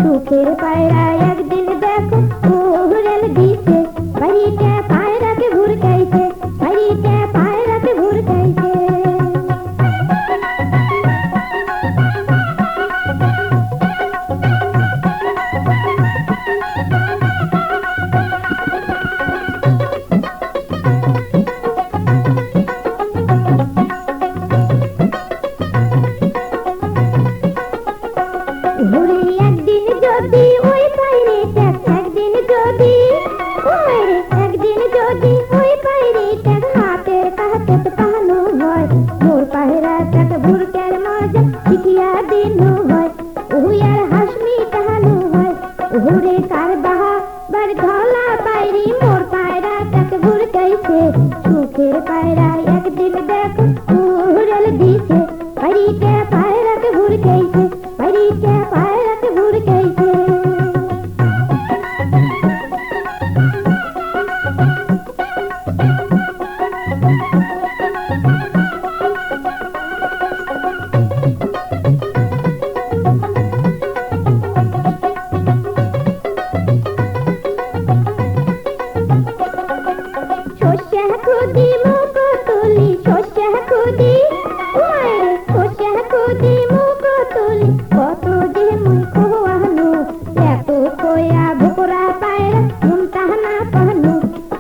সুখের পায়রা একদিন দেখো উড়েল দিছে বাড়িতে পায়রাকে ভুরকাইছে বাড়িতে পায়রাকে ভুরকাইছে একদিন যদি ওই পায়রাটা একদিন যদি ওই পায়রাটা হাতের কাছে পাহানো হয় মোর পায়রাটাকে ভুরকার মজা শিখিয়া দিনু হয় ওয়ার হাসমি তাহানো হয় ওরে কার বাহা বার ধলা পায়রি মোর পায়রাটাকে ভুরকাইছে সুখের পায়রা একদিন দেখো উড়াল দিছে বাড়িতে পায়রাকে ভুরকাইছে বাড়িতে পায়রাকে ভুরকাইছে শস্যা খুদি মুখ তুলি শস্যা খুদি শস্যা খুদি মুখ তুলি কত যে মুই খোয়ানো এত খোয়া ভোকরা পায়রা মন তাহানা পাহানো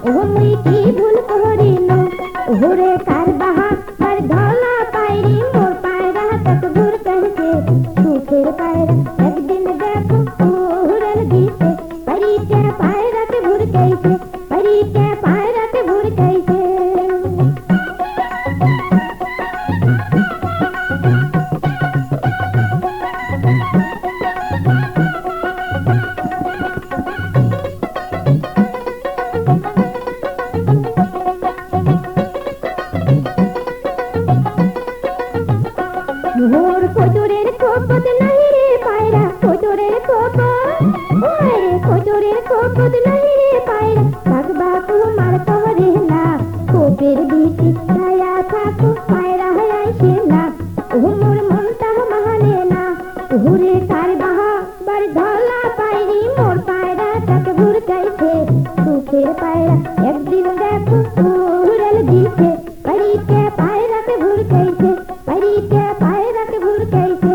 ও মুই কি ভুল করিনো ওরে কার বাহা আর ধলা পায়রি মোর পায়রা তক ভুর কাইছে সুখের পায়রা একদিন দেখো উড়াল দিছে বাড়িতে পায়রাকে ভুর কাইছে বাড়িতে পায়রাকে ভুর কাইছে মোর কোচরের কোপত নাই রে পায়রা কোচরের কোপত কোচরের কোপত নাই রে পায়রা থাকবা তোমার তরে না কোপের বিটি ছায়া থাকো পায়রা হাইছে না ও মোর মনটা মানে না ওরে কার বাহা বার ধলা পায়রি মোর পায়রা তাকে ভুরকাইছে সুখের পায়রা একদিন দেখো উড়াল দিছে বাড়িতে পায়রাকে ভুরকাইছে বাড়িতে পায়রাকে ভুরকাইছে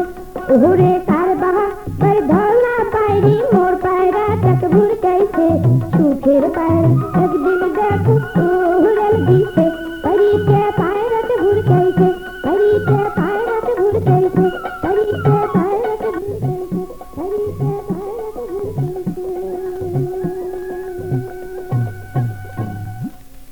ওরে কার বাহা বার ধলা পায়রি মোর পায়রা তাকে ভুরকাইছে সুখের পায়রা একদিন দেখো উড়াল দিছে